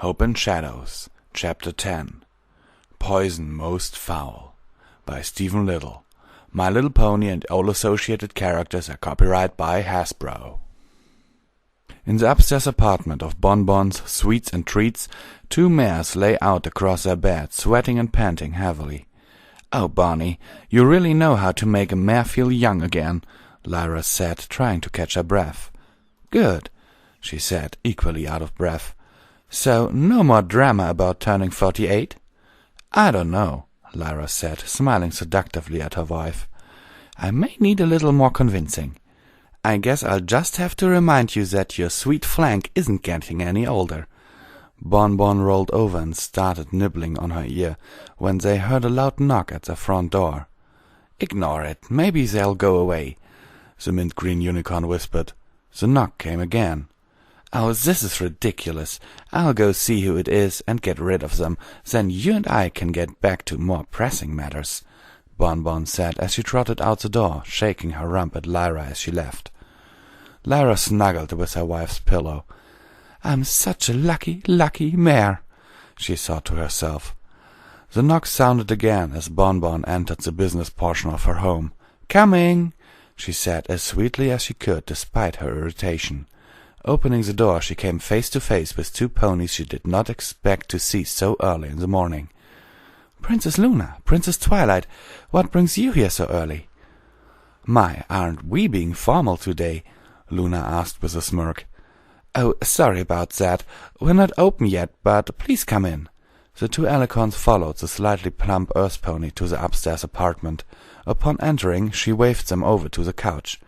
Hope and Shadows, Chapter 10 Poison Most Foul by Stephen Little. My Little Pony and all associated characters are copyright by Hasbro. In the upstairs apartment of bonbons, sweets and treats, two mares lay out across their bed, sweating and panting heavily. "Oh, Bonnie, you really know how to make a mare feel young again," Lyra said, trying to catch her breath. "Good," she said, equally out of breath. "So, no more drama about turning 48? "I don't know," Lyra said, smiling seductively at her wife. "I may need a little more convincing. I guess I'll just have to remind you that your sweet flank isn't getting any older." Bonbon rolled over and started nibbling on her ear when they heard a loud knock at their front door. "Ignore it. Maybe they'll go away," the mint green unicorn whispered. The knock came again. "Oh, this is ridiculous. I'll go see who it is and get rid of them. Then you and I can get back to more pressing matters," Bonbon said as she trotted out the door, shaking her rump at Lyra as she left. Lyra snuggled with her wife's pillow. "I'm such a lucky, lucky mare," she thought to herself. The knock sounded again as Bonbon entered the business portion of her home. "Coming," she said as sweetly as she could, despite her irritation. Opening the door, she came face to face with two ponies she did not expect to see so early in the morning. "Princess Luna, Princess Twilight, what brings you here so early?" "My, aren't we being formal today?" Luna asked with a smirk. "Oh, sorry about that. We're not open yet, but please come in." The two alicorns followed the slightly plump earth pony to the upstairs apartment. Upon entering, she waved them over to the couch.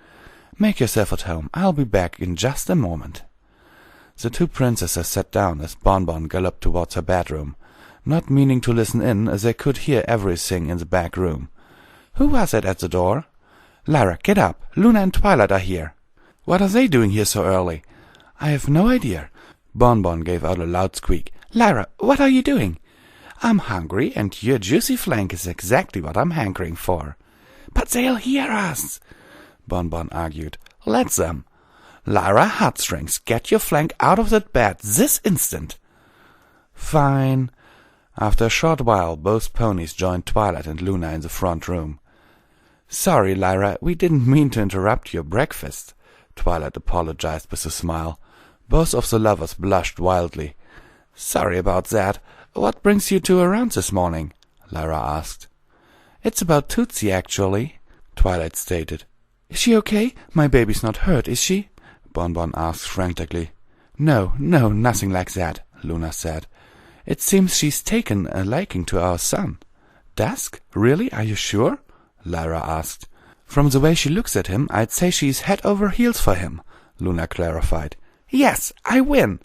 "Make yourself at home. I'll be back in just a moment." The two princesses sat down as Bonbon galloped towards her bedroom. Not meaning to listen in, as they could hear everything in the back room. "Who was it at the door?" "Lyra, get up. Luna and Twilight are here." "What are they doing here so early?" "I have no idea." Bonbon gave out a loud squeak. "Lyra, what are you doing?" "I'm hungry, and your juicy flank is exactly what I'm hankering for." "But they'll hear us," Bonbon argued. "Let them." "Lyra, heartstrings, get your flank out of that bed this instant." "Fine." After a short while, both ponies joined Twilight and Luna in the front room. "Sorry, Lyra, we didn't mean to interrupt your breakfast," Twilight apologized with a smile. Both of the lovers blushed wildly. "Sorry about that. What brings you two around this morning?" Lyra asked. "It's about Tootsie, actually," Twilight stated. "Is she okay? My baby's not hurt, is she?" Bonbon asked frantically. No, nothing like that," Luna said. "It seems she's taken a liking to our son." "Dusk? Really? Are you sure?" Lyra asked. "From the way she looks at him, I'd say she's head over heels for him," Luna clarified. "Yes, I win!"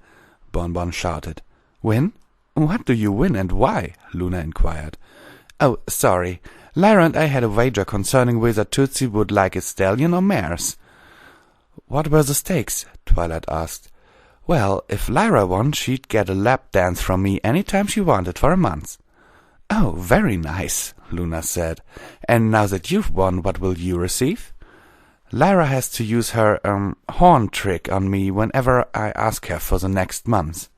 Bonbon shouted. "Win? What do you win and why?" Luna inquired. "Oh, sorry. Lyra and I had a wager concerning whether Tootsie would like a stallion or mares." "What were the stakes?" Twilight asked. "Well, if Lyra won, she'd get a lap dance from me any time she wanted for a month." "Oh, very nice," Luna said. "And now that you've won, what will you receive?" "Lyra has to use her, horn trick on me whenever I ask her for the next month."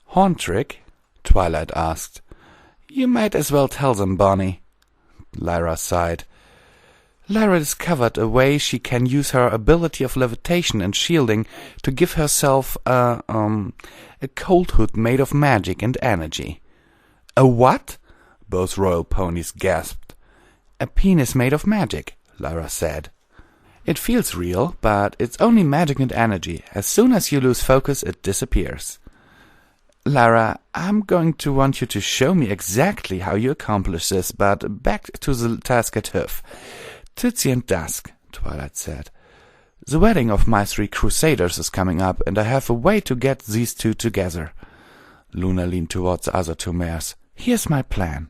"Horn trick?" Twilight asked. "You might as well tell them, Bonnie." Lyra sighed. "Lyra discovered a way she can use her ability of levitation and shielding to give herself a cold hood made of magic and energy." "A what?" Both royal ponies gasped. "A penis made of magic," Lyra said. "It feels real, but it's only magic and energy. As soon as you lose focus, it disappears." "Lyra, I'm going to want you to show me exactly how you accomplish this, but back to the task at Hoof. Tootsie and Dusk," Twilight said. "The wedding of my 3 crusaders is coming up, and I have a way to get these two together." Luna leaned towards the other two mares. "Here's my plan."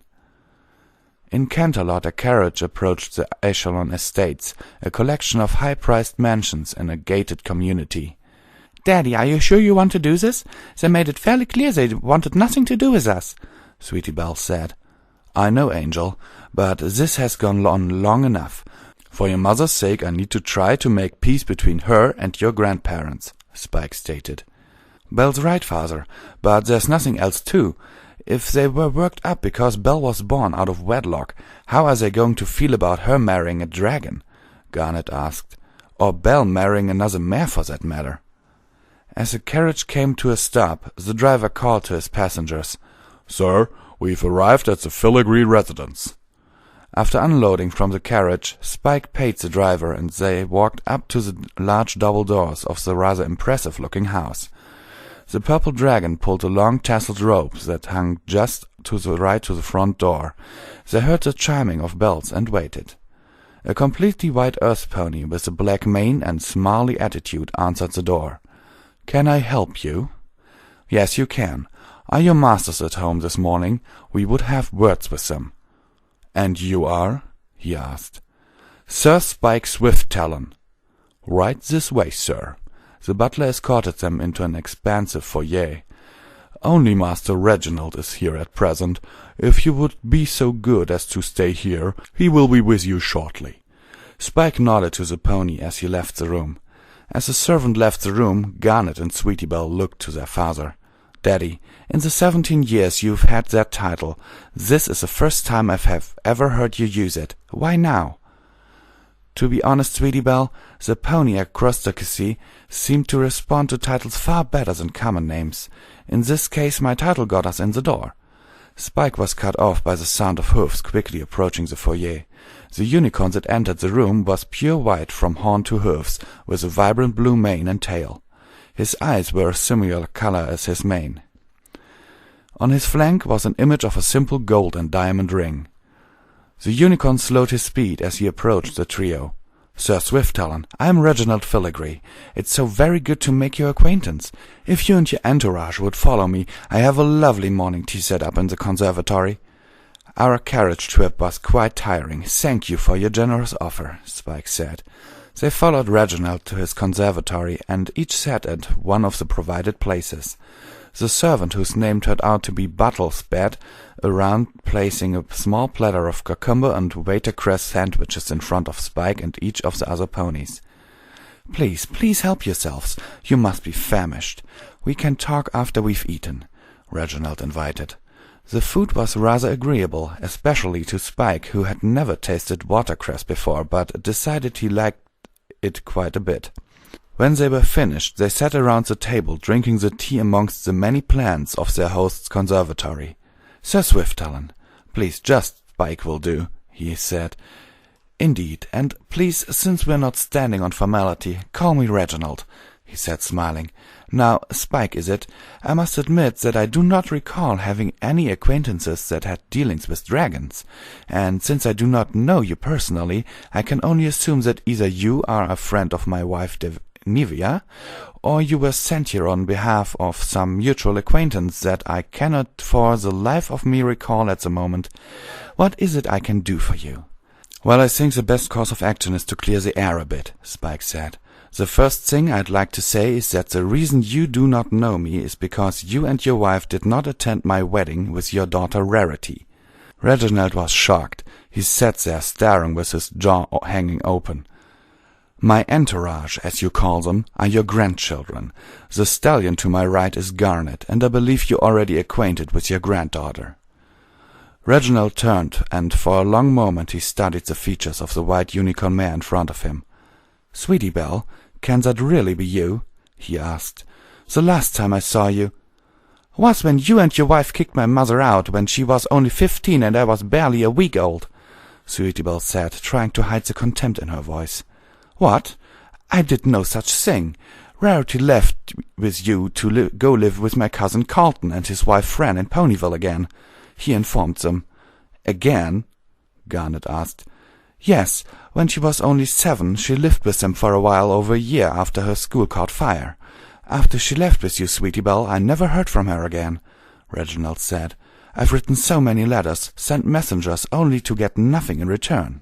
In Canterlot, a carriage approached the Echelon Estates, a collection of high-priced mansions in a gated community. "Daddy, are you sure you want to do this? They made it fairly clear they wanted nothing to do with us," Sweetie Belle said. "I know, Angel, but this has gone on long enough. For your mother's sake, I need to try to make peace between her and your grandparents," Spike stated. "Bell's right, father, but there's nothing else too. If they were worked up because Belle was born out of wedlock, how are they going to feel about her marrying a dragon?" Garnet asked. "Or Belle marrying another mare, for that matter." As the carriage came to a stop, the driver called to his passengers, "Sir, we've arrived at the Filigree residence." After unloading from the carriage, Spike paid the driver, and they walked up to the large double doors of the rather impressive-looking house. The purple dragon pulled a long tasseled rope that hung just to the right to the front door. They heard the chiming of bells and waited. A completely white earth pony with a black mane and snarly attitude answered the door. "Can I help you?" "Yes, you can. Are your masters at home this morning? We would have words with them." "And you are?" he asked. "Sir Spike Swift-Talon." "Right this way, sir." The butler escorted them into an expansive foyer. "Only Master Reginald is here at present. If you would be so good as to stay here, he will be with you shortly." Spike nodded to the pony as he left the room. As the servant left the room, Garnet and Sweetie Belle looked to their father. "Daddy, in the 17 years you've had that title, this is the first time I have ever heard you use it. Why now?" "To be honest, Sweetie Belle, the pony across the sea seemed to respond to titles far better than common names. In this case my title got us in the door." Spike was cut off by the sound of hoofs quickly approaching the foyer. The unicorn that entered the room was pure white from horn to hoofs, with a vibrant blue mane and tail. His eyes were a similar color as his mane. On his flank was an image of a simple gold and diamond ring. The unicorn slowed his speed as he approached the trio. "Sir Swift-Talon, I am Reginald Filigree. It's so very good to make your acquaintance. If you and your entourage would follow me, I have a lovely morning tea set up in the conservatory." "Our carriage trip was quite tiring. Thank you for your generous offer," Spike said. They followed Reginald to his conservatory, and each sat at one of the provided places. The servant, whose name turned out to be Buttle, sped around, placing a small platter of cucumber and watercress sandwiches in front of Spike and each of the other ponies. Please help yourselves. You must be famished. We can talk after we've eaten," Reginald invited. The food was rather agreeable, especially to Spike, who had never tasted watercress before, but decided he liked it quite a bit. When they were finished, they sat around the table, drinking the tea amongst the many plants of their host's conservatory. "Sir Swift-Talon, please, just Spike will do," he said. "Indeed, and please, since we're not standing on formality, call me Reginald," he said, smiling. "Now, Spike, is it? I must admit that I do not recall having any acquaintances that had dealings with dragons, and since I do not know you personally, I can only assume that either you are a friend of my wife Deia, or you were sent here on behalf of some mutual acquaintance that I cannot for the life of me recall at the moment. What is it I can do for you?" "Well, I think the best course of action is to clear the air a bit," Spike said. "The first thing I'd like to say is that the reason you do not know me is because you and your wife did not attend my wedding with your daughter Rarity." Reginald was shocked. He sat there staring with his jaw hanging open. "My entourage, as you call them, are your grandchildren. The stallion to my right is Garnet, and I believe you're already acquainted with your granddaughter." Reginald turned, and for a long moment he studied the features of the white unicorn mare in front of him. "Sweetie Belle, can that really be you?" he asked. "The last time I saw you was when you and your wife kicked my mother out when she was only 15 and I was barely a week old," Sweetie Belle said, trying to hide the contempt in her voice. "What? I did no such thing. Rarity left with you to go live with my cousin Carlton and his wife Fran in Ponyville again," he informed them. "Again?" Garnet asked. "Yes, when she was only 7, she lived with them for a while over a year after her school caught fire. After she left with you, Sweetie Belle, I never heard from her again," Reginald said. "I've written so many letters, sent messengers, only to get nothing in return."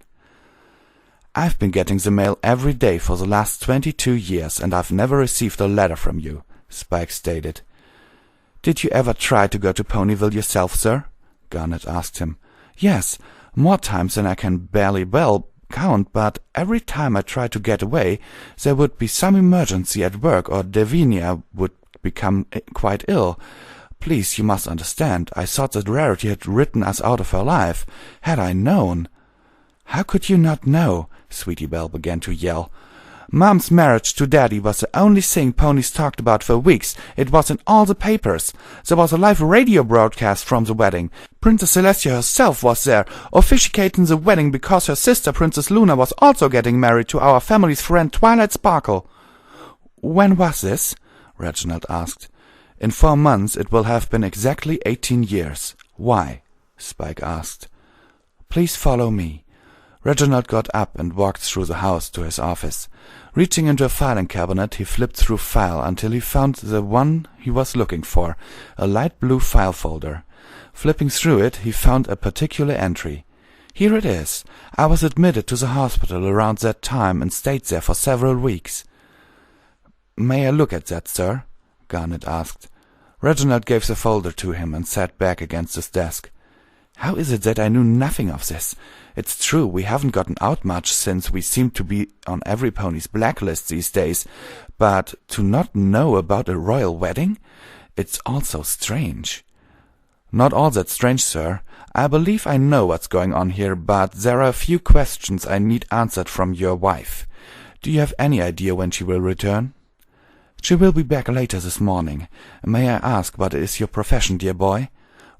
"I've been getting the mail every day for the last 22 years, and I've never received a letter from you," Spike stated. "Did you ever try to go to Ponyville yourself, sir?" Garnet asked him. "Yes, more times than I can barely count, but every time I tried to get away, there would be some emergency at work, or Davinia would become quite ill. Please, you must understand, I thought that Rarity had written us out of her life. Had I known—" "How could you not know?" Sweetie Belle began to yell. "Mom's marriage to Daddy was the only thing ponies talked about for weeks. It was in all the papers. There was a live radio broadcast from the wedding. Princess Celestia herself was there, officiating the wedding because her sister Princess Luna was also getting married to our family's friend Twilight Sparkle." "When was this?" Reginald asked. "In 4 months it will have been exactly 18 years. Why?" Spike asked. "Please follow me." Reginald got up and walked through the house to his office. Reaching into a filing cabinet, he flipped through file until he found the one he was looking for, a light blue file folder. Flipping through it, he found a particular entry. "Here it is. I was admitted to the hospital around that time and stayed there for several weeks." "May I look at that, sir?" Garnet asked. Reginald gave the folder to him and sat back against his desk. "How is it that I knew nothing of this? It's true, we haven't gotten out much since we seem to be on every pony's blacklist these days, but to not know about a royal wedding? It's all so strange." "Not all that strange, sir. I believe I know what's going on here, but there are a few questions I need answered from your wife. Do you have any idea when she will return?" "She will be back later this morning. May I ask what is your profession, dear boy?"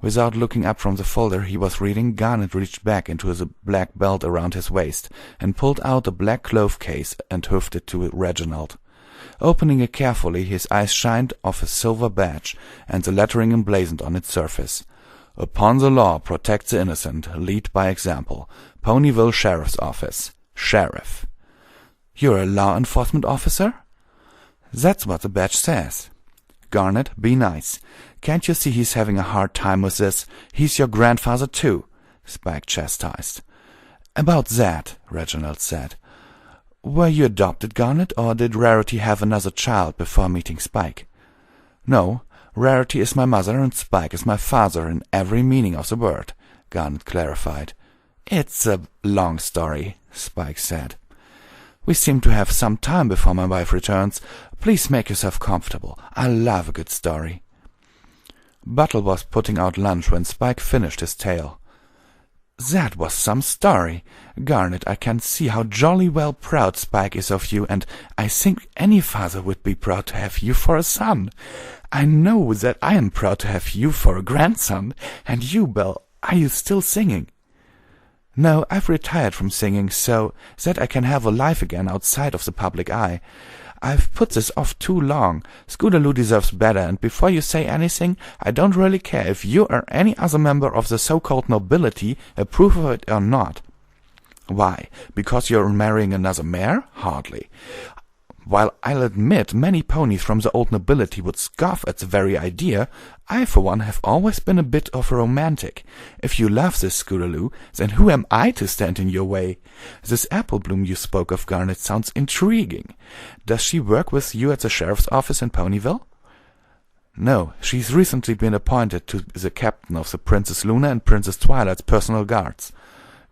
Without looking up from the folder he was reading, Garnet reached back into the black belt around his waist and pulled out a black clove case and hoofed it to Reginald. Opening it carefully, his eyes shined off a silver badge and the lettering emblazoned on its surface. "Upon the law protect the innocent, lead by example. Ponyville Sheriff's Office. Sheriff." "You're a law enforcement officer?" "That's what the badge says." "Garnet, be nice. Can't you see he's having a hard time with this? He's your grandfather, too," Spike chastised. "About that," Reginald said. "Were you adopted, Garnet, or did Rarity have another child before meeting Spike?" "No, Rarity is my mother and Spike is my father in every meaning of the word," Garnet clarified. "It's a long story," Spike said. "We seem to have some time before my wife returns. Please make yourself comfortable. I love a good story." Buttle was putting out lunch when Spike finished his tale. "That was some story. Garnet, I can see how jolly well proud Spike is of you, and I think any father would be proud to have you for a son. I know that I am proud to have you for a grandson. And you, Belle, are you still singing?" "No, I've retired from singing so that I can have a life again outside of the public eye. I've put this off too long. Scootaloo deserves better, and before you say anything, I don't really care if you or any other member of the so-called nobility approve of it or not." "Why? Because you're marrying another mare? Hardly. While I'll admit many ponies from the old nobility would scoff at the very idea, I for one have always been a bit of a romantic. If you love this Scootaloo, then who am I to stand in your way? This apple bloom you spoke of, Garnet, sounds intriguing. Does she work with you at the sheriff's office in Ponyville?" "No, she's recently been appointed to the captain of the Princess Luna and Princess Twilight's personal guards,"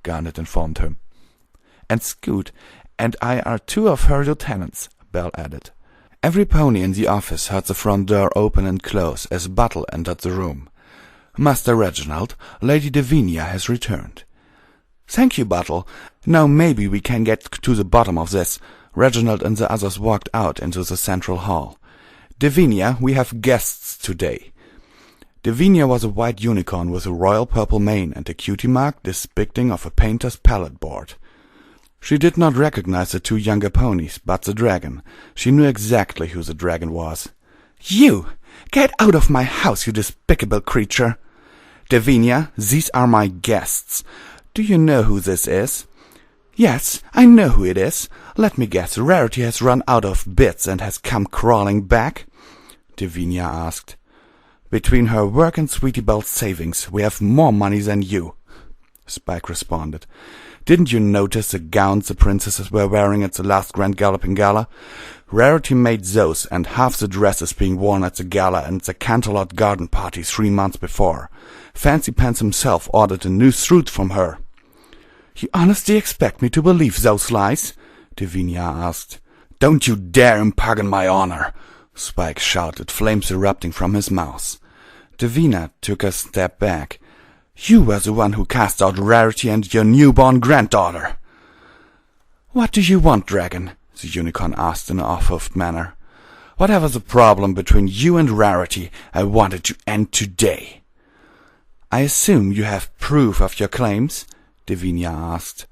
Garnet informed him. "And Scoot and I are 2 of her lieutenants," Belle added. Every pony in the office heard the front door open and close as Buttle entered the room. "Master Reginald, Lady Davinia has returned." "Thank you, Buttle. Now maybe we can get to the bottom of this." Reginald and the others walked out into the central hall. "Davinia, we have guests today." Davinia was a white unicorn with a royal purple mane and a cutie mark depicting of a painter's palette board. She did not recognize the 2 younger ponies, but the dragon. She knew exactly who the dragon was. "You! Get out of my house, you despicable creature!" "Davinia, these are my guests. Do you know who this is?" "Yes, I know who it is. Let me guess, Rarity has run out of bits and has come crawling back?" Davinia asked. "Between her work and Sweetie Belle's savings, we have more money than you," Spike responded. "Didn't you notice the gowns the princesses were wearing at the last Grand Galloping Gala? Rarity made those and half the dresses being worn at the gala and the Canterlot garden party 3 months before. Fancy Pants himself ordered a new suit from her." "You honestly expect me to believe those lies?" Davinia asked. "Don't you dare impugn my honor," Spike shouted, flames erupting from his mouth. Davina took a step back. You were the one who cast out Rarity and your newborn granddaughter. What do you want, Dragon? The unicorn asked in an off-hoofed manner. Whatever's the problem between you and Rarity, I want it to end today. I assume you have proof of your claims? Davinia asked.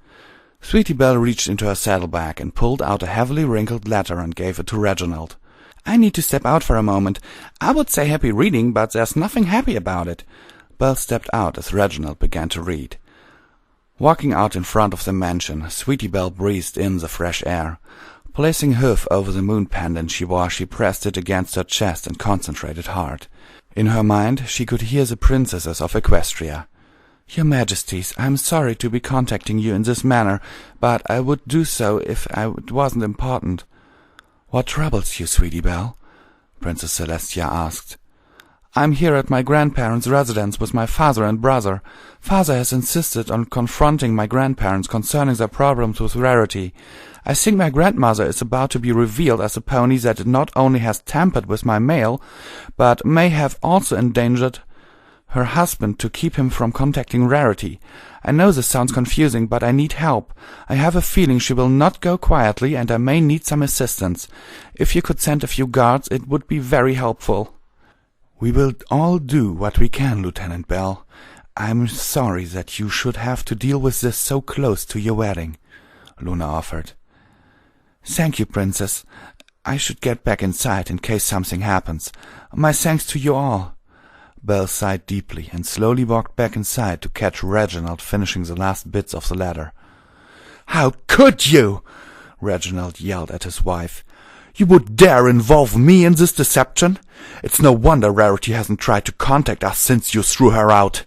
Sweetie Belle reached into her saddlebag and pulled out a heavily wrinkled letter and gave it to Reginald. I need to step out for a moment. I would say happy reading, but there's nothing happy about it. Belle stepped out as Reginald began to read. Walking out in front of the mansion, Sweetie Belle breathed in the fresh air. Placing her hoof over the moon pendant she wore, she pressed it against her chest and concentrated hard. In her mind, she could hear the princesses of Equestria. Your Majesties, I am sorry to be contacting you in this manner, but I would do so if it wasn't important. What troubles you, Sweetie Belle? Princess Celestia asked. I'm here at my grandparents' residence with my father and brother. Father has insisted on confronting my grandparents concerning their problems with Rarity. I think my grandmother is about to be revealed as a pony that not only has tampered with my mail, but may have also endangered her husband to keep him from contacting Rarity. I know this sounds confusing, but I need help. I have a feeling she will not go quietly, and I may need some assistance. If you could send a few guards, it would be very helpful. We will all do what we can, Lieutenant Bell. I'm sorry that you should have to deal with this so close to your wedding, Luna offered. Thank you, Princess. I should get back inside in case something happens. My thanks to you all. Belle sighed deeply and slowly walked back inside to catch Reginald finishing the last bits of the letter. How could you? Reginald yelled at his wife. You would dare involve me in this deception? It's no wonder Rarity hasn't tried to contact us since you threw her out.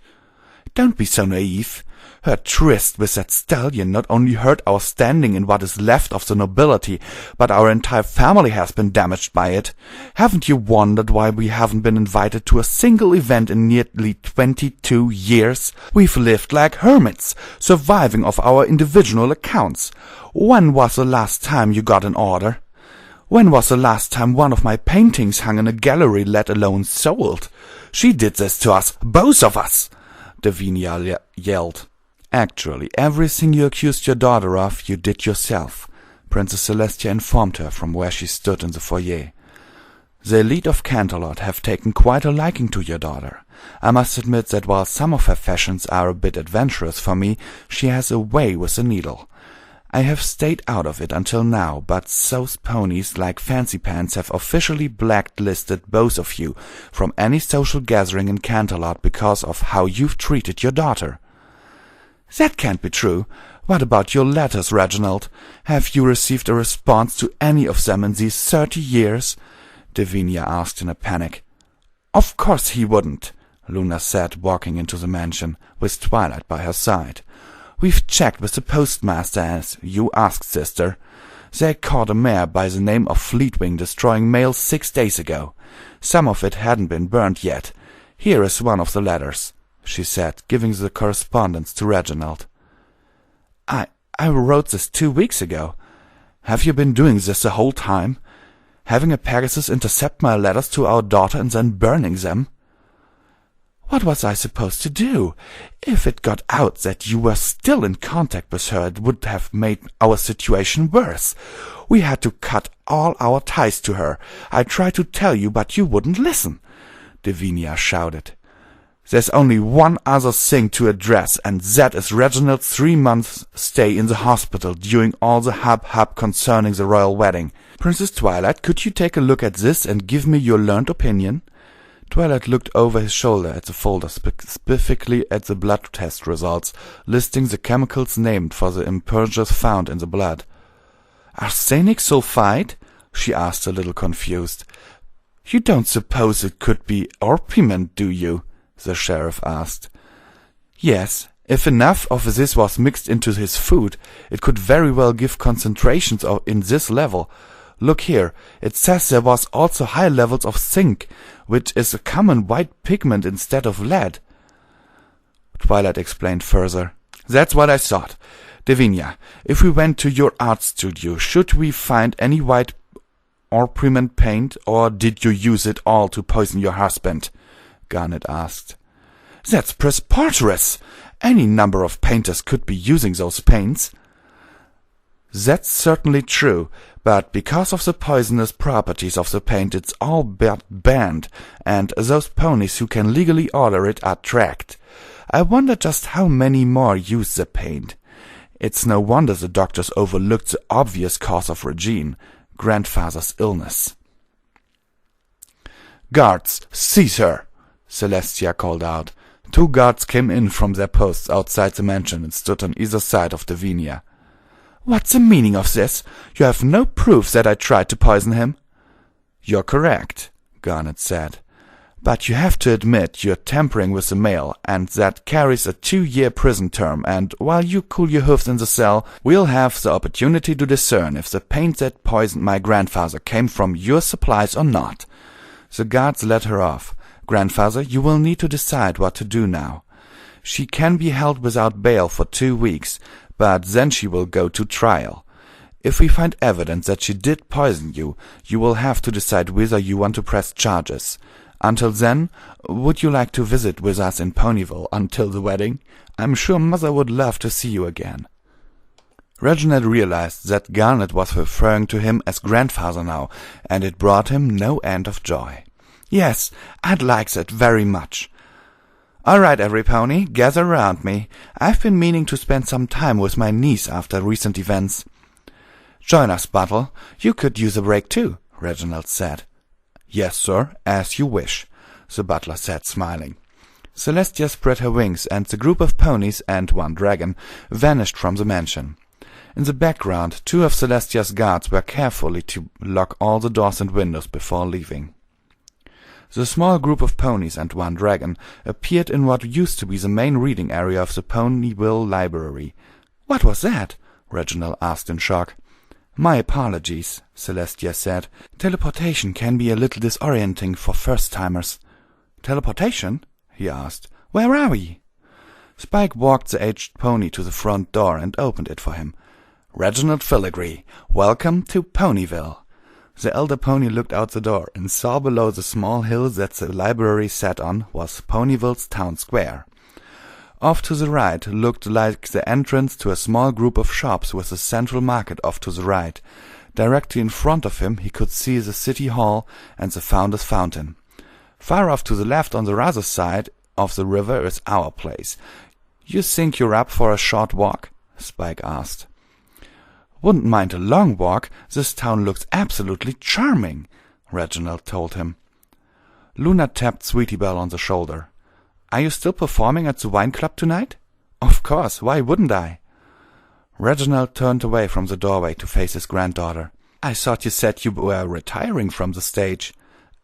Don't be so naive. Her tryst with that stallion not only hurt our standing in what is left of the nobility, but our entire family has been damaged by it. Haven't you wondered why we haven't been invited to a single event in nearly 22 years? We've lived like hermits, surviving off our individual accounts. When was the last time you got an order? When was the last time one of my paintings hung in a gallery, let alone sold? She did this to us, both of us, Davinia yelled. Actually, everything you accused your daughter of, you did yourself, Princess Celestia informed her from where she stood in the foyer. The elite of Canterlot have taken quite a liking to your daughter. I must admit that while some of her fashions are a bit adventurous for me, she has a way with the needle. I have stayed out of it until now, but those ponies like Fancy Pants have officially blacklisted both of you from any social gathering in Canterlot because of how you've treated your daughter. That can't be true. What about your letters, Reginald? Have you received a response to any of them in these 30 years? Davinia asked in a panic. Of course he wouldn't, Luna said, walking into the mansion, with Twilight by her side. We've checked with the postmaster as you asked, sister. They caught a mare by the name of Fleetwing destroying mail 6 days ago. Some of it hadn't been burned yet. Here is one of the letters, she said, giving the correspondence to Reginald. I wrote this 2 weeks ago. Have you been doing this the whole time? Having a Pegasus intercept my letters to our daughter and then burning them? What was I supposed to do? If it got out that you were still in contact with her, it would have made our situation worse. We had to cut all our ties to her. I tried to tell you, but you wouldn't listen, Davinia shouted. There's only one other thing to address, and that is Reginald's 3-month stay in the hospital during all the hubbub concerning the royal wedding. Princess Twilight, could you take a look at this and give me your learned opinion? Twilight looked over his shoulder at the folder, specifically at the blood test results, listing the chemicals named for the impurges found in the blood. Arsenic sulfide? She asked, a little confused. You don't suppose it could be orpiment, do you? The sheriff asked. Yes, if enough of this was mixed into his food, it could very well give concentrations in this level. Look here, it says there was also high levels of zinc, which is a common white pigment instead of lead. Twilight explained further. That's what I thought. Davinia, if we went to your art studio, should we find any white or pigment paint, or did you use it all to poison your husband?" Garnet asked. "That's preposterous! Any number of painters could be using those paints." "That's certainly true, but because of the poisonous properties of the paint it's all but banned, and those ponies who can legally order it are tracked. I wonder just how many more use the paint. It's no wonder the doctors overlooked the obvious cause of Regine, grandfather's illness." "Guards, seize her!" Celestia called out. 2 guards came in from their posts outside the mansion and stood on either side of Davinia. "What's the meaning of this? You have no proof that I tried to poison him." "You're correct," Garnet said. "But you have to admit you're tampering with the mail, and that carries a 2-year prison term, and while you cool your hooves in the cell, we'll have the opportunity to discern if the paint that poisoned my grandfather came from your supplies or not." The guards led her off. "Grandfather, you will need to decide what to do now. She can be held without bail for 2 weeks, but then she will go to trial. If we find evidence that she did poison you, you will have to decide whether you want to press charges. Until then, would you like to visit with us in Ponyville until the wedding? I'm sure Mother would love to see you again." Reginald realized that Garnet was referring to him as grandfather now, and it brought him no end of joy. "Yes, I'd like that very much. All right, every pony, gather around me. I've been meaning to spend some time with my niece after recent events." "Join us, Buttle. You could use a break too," Reginald said. "Yes, sir, as you wish," the butler said, smiling. Celestia spread her wings, and the group of ponies and 1 dragon vanished from the mansion. In the background, 2 of Celestia's guards were carefully to lock all the doors and windows before leaving. The small group of ponies and 1 dragon appeared in what used to be the main reading area of the Pony&Wolf library. "What was that?" Reginald asked in shock. "My apologies," Celestia said. "Teleportation can be a little disorienting for first-timers." "Teleportation?" he asked. "Where are we?" Spike walked the aged pony to the front door and opened it for him. "Reginald Filigree, welcome to Ponyville." The elder pony looked out the door and saw below the small hill that the library sat on was Ponyville's town square. Off to the right looked like the entrance to a small group of shops with a central market off to the right. Directly in front of him he could see the city hall and the Founder's Fountain. Far off to the left on the other side of the river is our place. "You think you're up for a short walk?" Spike asked. "Wouldn't mind a long walk. This town looks absolutely charming," Reginald told him. Luna tapped Sweetie Belle on the shoulder. "Are you still performing at the wine club tonight?" "Of course, why wouldn't I?" Reginald turned away from the doorway to face his granddaughter. "I thought you said you were retiring from the stage."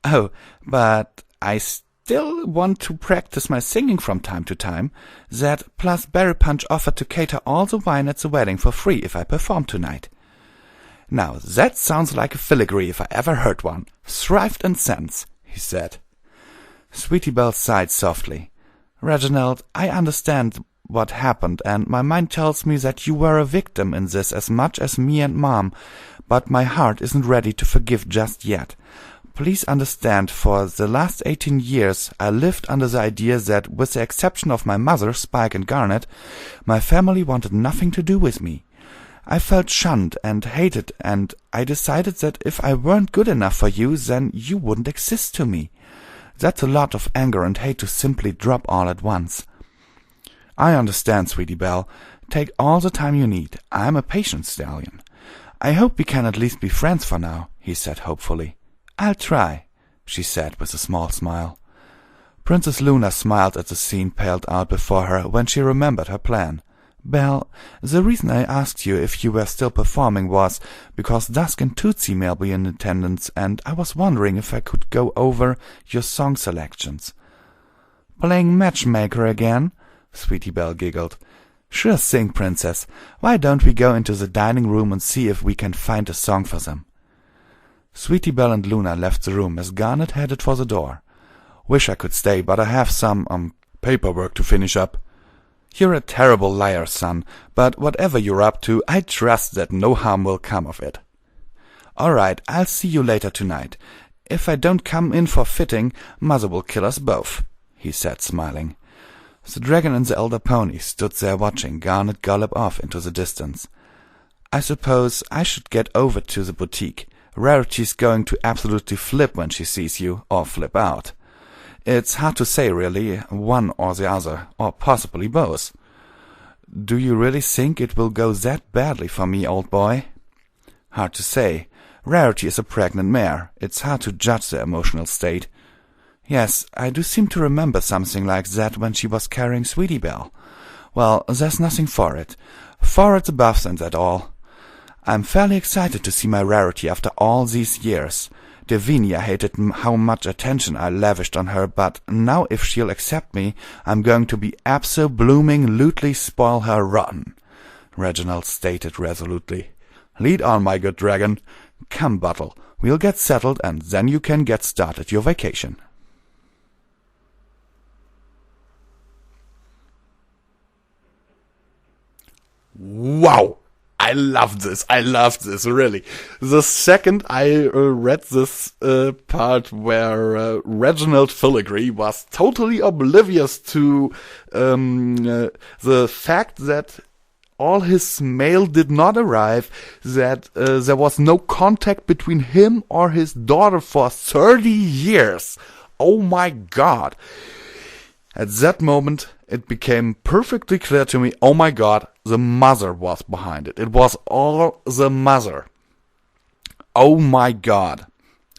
"Oh, but I still want to practice my singing from time to time. That plus Berry Punch offered to cater all the wine at the wedding for free if I perform tonight." "Now that sounds like a filigree if I ever heard one. Thrived in sense," he said. Sweetie Belle sighed softly. "Reginald, I understand what happened, and my mind tells me that you were a victim in this as much as me and Mom, but my heart isn't ready to forgive just yet. Please understand, for the last 18 years I lived under the idea that, with the exception of my mother, Spike and Garnet, my family wanted nothing to do with me. I felt shunned and hated, and I decided that if I weren't good enough for you, then you wouldn't exist to me. That's a lot of anger and hate to simply drop all at once." "I understand, Sweetie Belle. Take all the time you need. I'm a patient stallion. I hope we can at least be friends for now," he said hopefully. "I'll try," she said with a small smile. Princess Luna smiled at the scene paled out before her when she remembered her plan. "Belle, the reason I asked you if you were still performing was because Dusk and Tootsie may be in attendance, and I was wondering if I could go over your song selections." "Playing matchmaker again?" Sweetie Belle giggled. "Sure thing, Princess. Why don't we go into the dining room and see if we can find a song for them?" Sweetie Belle and Luna left the room as Garnet headed for the door. "Wish I could stay, but I have some, paperwork to finish up." "You're a terrible liar, son, but whatever you're up to, I trust that no harm will come of it." Alright, I'll see you later tonight. If I don't come in for fitting, Mother will kill us both, he said, smiling. The dragon and the elder pony stood there watching Garnet gallop off into the distance. I suppose I should get over to the boutique. Rarity's going to absolutely flip when she sees you, or flip out. It's hard to say, really, one or the other, or possibly both. Do you really think it will go that badly for me, old boy? Hard to say. Rarity is a pregnant mare. It's hard to judge their emotional state. Yes, I do seem to remember something like that when she was carrying Sweetie Belle. Well, there's nothing for it. Forwards above and that all. I'm fairly excited to see my Rarity after all these years. Davinia hated how much attention I lavished on her, but now if she'll accept me, I'm going to be abso-blooming-lutely spoil her rotten, Reginald stated resolutely. Lead on, my good dragon. Come, Bottle, we'll get settled, and then you can get started your vacation. Wow! I love this, really. The second I read this part where Reginald Filigree was totally oblivious to the fact that all his mail did not arrive, that there was no contact between him or his daughter for 30 years. Oh my God. At that moment, it became perfectly clear to me, oh my God, the mother was behind it. It was all the mother. Oh my God.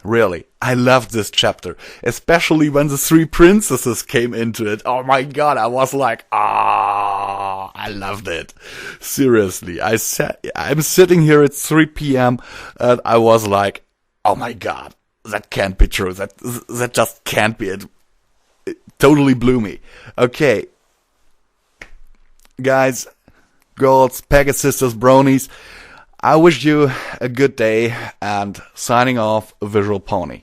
Really, I loved this chapter, especially when the three princesses came into it. Oh my God, I was like, I loved it. Seriously, I'm sitting here at 3 p.m. and I was like, oh my God, that can't be true. That just can't be it. It totally blew me. Okay, guys, girls, Package Sisters, bronies, I wish you a good day, and signing off, Visual Pony.